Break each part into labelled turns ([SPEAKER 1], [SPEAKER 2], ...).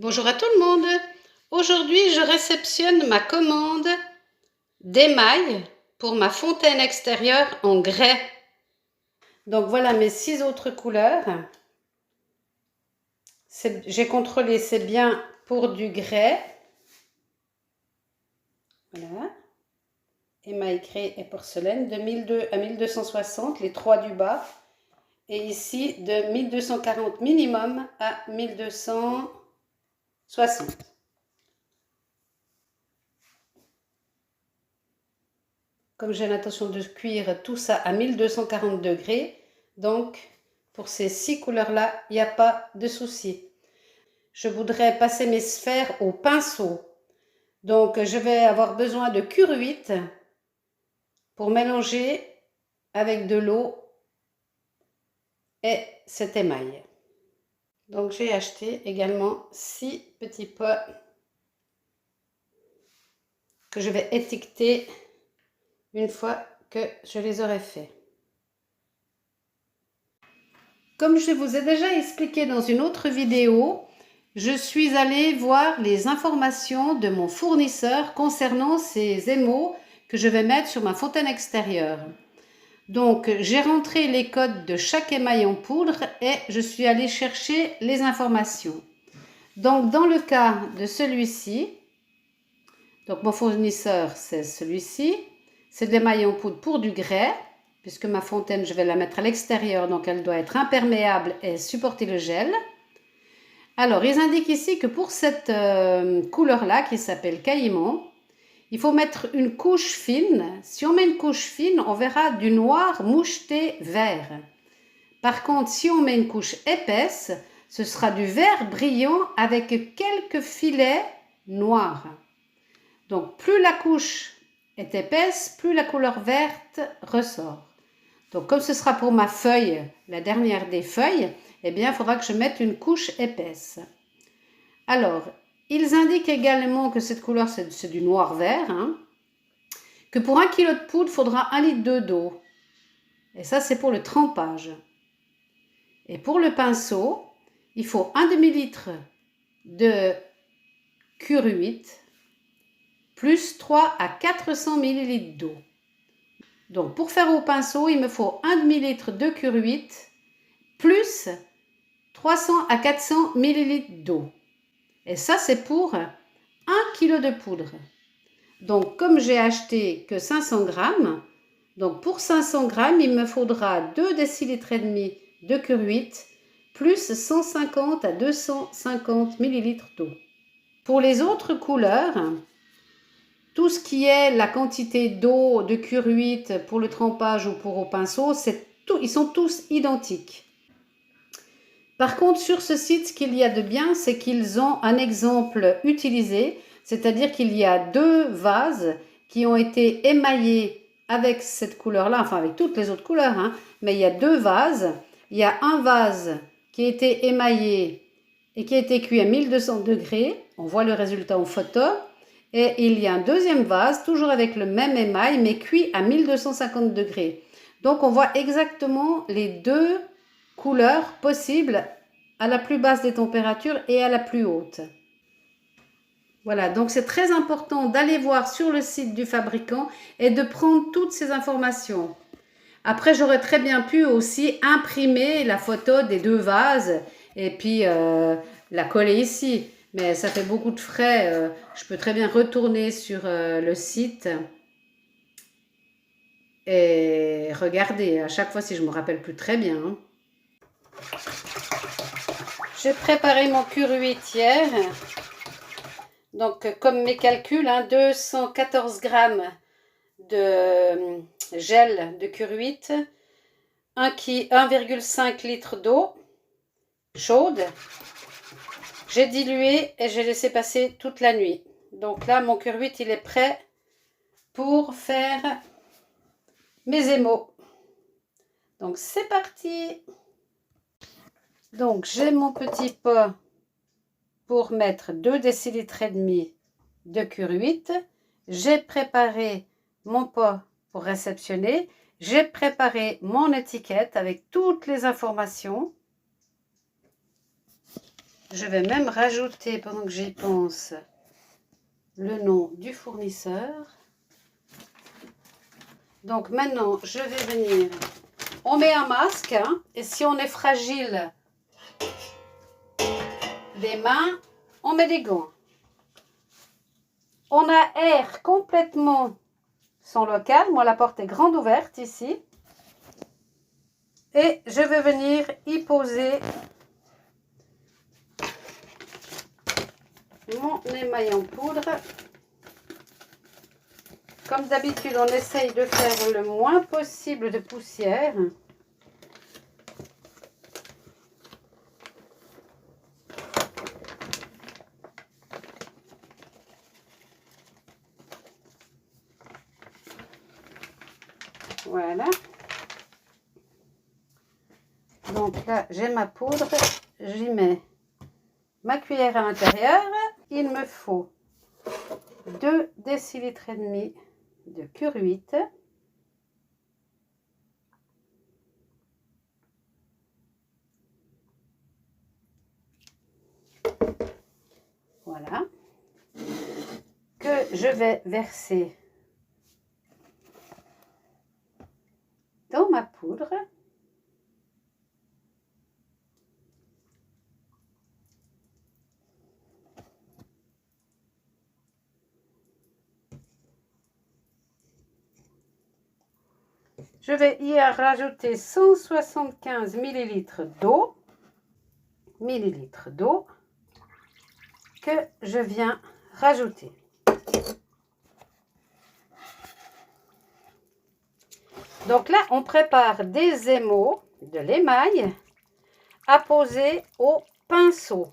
[SPEAKER 1] Bonjour à tout le monde. Aujourd'hui, je réceptionne ma commande d'émail pour ma fontaine extérieure en grès. Donc voilà mes 6 autres couleurs. J'ai contrôlé, c'est bien pour du grès. Voilà. Émail grès et porcelaine de 1200 à 1260, les 3 du bas. Et ici de 1240 minimum à 1260. Comme j'ai l'intention de cuire tout ça à 1240 degrés, donc pour ces 6 couleurs-là, il n'y a pas de souci. Je voudrais passer mes sphères au pinceau. Donc je vais avoir besoin de cure 8 pour mélanger avec de l'eau et cet émail. Donc j'ai acheté également 6 petits pots que je vais étiqueter une fois que je les aurai faits. Comme je vous ai déjà expliqué dans une autre vidéo, je suis allée voir les informations de mon fournisseur concernant ces émaux que je vais mettre sur ma fontaine extérieure. Donc, j'ai rentré les codes de chaque émail en poudre et je suis allée chercher les informations. Donc, dans le cas de celui-ci, donc mon fournisseur, c'est celui-ci, c'est de l'émail en poudre pour du grès, puisque ma fontaine, je vais la mettre à l'extérieur, donc elle doit être imperméable et supporter le gel. Alors, ils indiquent ici que pour cette couleur-là, qui s'appelle caïman, il faut mettre une couche fine. Si on met une couche fine, on verra du noir moucheté vert. Par contre, si on met une couche épaisse, ce sera du vert brillant avec quelques filets noirs. Donc, plus la couche est épaisse, plus la couleur verte ressort. Donc, comme ce sera pour ma feuille, la dernière des feuilles, eh bien, il faudra que je mette une couche épaisse. Alors, ils indiquent également que cette couleur, c'est du noir-vert, que pour 1 kg de poudre, il faudra 1 litre d'eau. Et ça, c'est pour le trempage. Et pour le pinceau, il faut 1 demi-litre de cure 8 plus 3 à 400 ml d'eau. Donc, pour faire au pinceau, il me faut 1 demi-litre de cure 8 plus 300 à 400 ml d'eau. Et ça, c'est pour 1 kg de poudre. Donc, comme j'ai acheté que 500 grammes, donc pour 500 grammes, il me faudra 2 décilitres et demi de cure 8 plus 150 à 250 ml d'eau. Pour les autres couleurs, tout ce qui est la quantité d'eau de cure 8 pour le trempage ou pour au pinceau, ils sont tous identiques. Par contre, sur ce site, ce qu'il y a de bien, c'est qu'ils ont un exemple utilisé, c'est-à-dire qu'il y a 2 vases qui ont été émaillés avec cette couleur-là, enfin avec toutes les autres couleurs, mais il y a 2 vases. Il y a un vase qui a été émaillé et qui a été cuit à 1200 degrés. On voit le résultat en photo. Et il y a un deuxième vase, toujours avec le même émail, mais cuit à 1250 degrés. Donc, on voit exactement les 2 couleurs possibles à la plus basse des températures et à la plus haute. Voilà, donc c'est très important d'aller voir sur le site du fabricant et de prendre toutes ces informations. Après, j'aurais très bien pu aussi imprimer la photo des 2 vases et puis la coller ici. Mais ça fait beaucoup de frais. Je peux très bien retourner sur le site et regarder à chaque fois si je me rappelle plus très bien. J'ai préparé mon cure 8 hier. Donc, comme mes calculs, 214 grammes de gel de cure 8, 1,5 litre d'eau chaude. J'ai dilué et j'ai laissé passer toute la nuit. Donc là, mon cure 8, il est prêt pour faire mes émaux. Donc, c'est parti. Donc, j'ai mon petit pot pour mettre 2 décilitres et demi de cure 8. J'ai préparé mon pot pour réceptionner. J'ai préparé mon étiquette avec toutes les informations. Je vais même rajouter, pendant que j'y pense, le nom du fournisseur. Donc maintenant, je vais venir. On met un masque, hein, et si on est fragile des mains, on met des gants. On aère complètement son local. Moi, la porte est grande ouverte ici. Et je vais venir y poser mon émail en poudre. Comme d'habitude, on essaye de faire le moins possible de poussière. Voilà. Donc là, j'ai ma poudre. J'y mets ma cuillère à l'intérieur. Il me faut 2 décilitres et demi de Cure8. Voilà. Que je vais verser dans ma poudre. Je vais y rajouter 175 ml d'eau. Que je viens rajouter. Donc là, on prépare des émaux, de l'émail à poser au pinceau.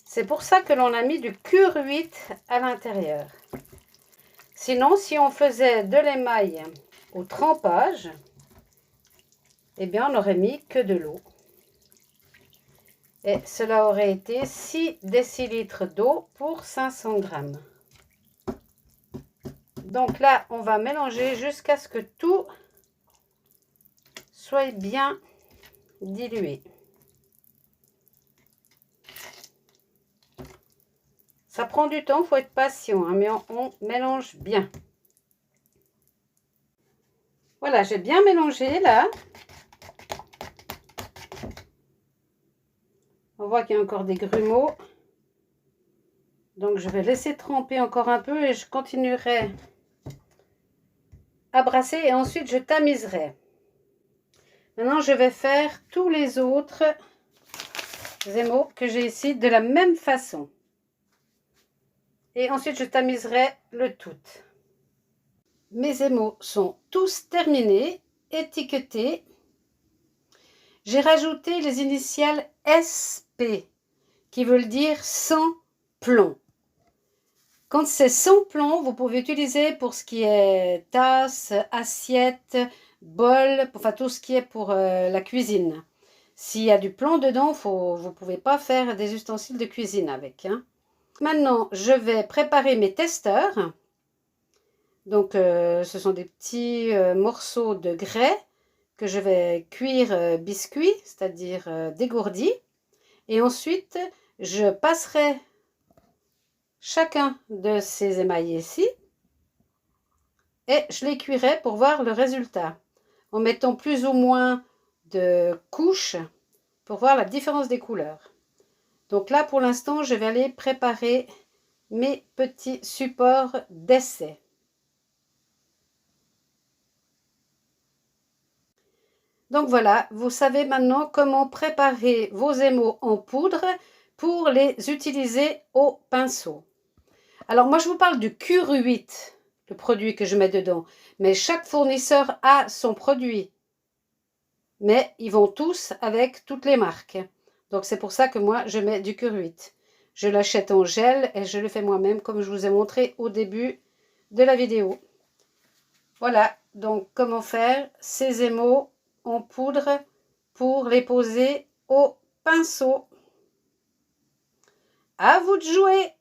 [SPEAKER 1] C'est pour ça que l'on a mis du Cure8 à l'intérieur. Sinon, si on faisait de l'émail au trempage, eh bien, on n'aurait mis que de l'eau. Et cela aurait été 6 décilitres d'eau pour 500 grammes. Donc là, on va mélanger jusqu'à ce que tout soit bien dilué. Ça prend du temps, il faut être patient, hein, mais on mélange bien. Voilà, j'ai bien mélangé là. On voit qu'il y a encore des grumeaux. Donc je vais laisser tremper encore un peu et je continuerai à brasser et ensuite je tamiserai. Maintenant je vais faire tous les autres émaux que j'ai ici de la même façon. Et ensuite je tamiserai le tout. Mes émaux sont tous terminés, étiquetés. J'ai rajouté les initiales SP qui veulent dire sans plomb. Quand c'est sans plomb, vous pouvez utiliser pour ce qui est tasse, assiette, bol, enfin tout ce qui est pour la cuisine. S'il y a du plomb dedans, vous ne pouvez pas faire des ustensiles de cuisine avec. Hein. Maintenant, je vais préparer mes testeurs. Donc, ce sont des petits morceaux de grès que je vais cuire biscuit, c'est-à-dire dégourdi. Et ensuite, je passerai chacun de ces émaillés-ci et je les cuirai pour voir le résultat en mettant plus ou moins de couches pour voir la différence des couleurs. Donc là, pour l'instant, je vais aller préparer mes petits supports d'essai. Donc voilà, vous savez maintenant comment préparer vos émaux en poudre pour les utiliser au pinceau. Alors moi je vous parle du Cure8, le produit que je mets dedans, mais chaque fournisseur a son produit. Mais ils vont tous avec toutes les marques. Donc c'est pour ça que moi je mets du Cure8. Je l'achète en gel et je le fais moi-même comme je vous ai montré au début de la vidéo. Voilà, donc comment faire ces émaux en poudre pour les poser au pinceau. À vous de jouer!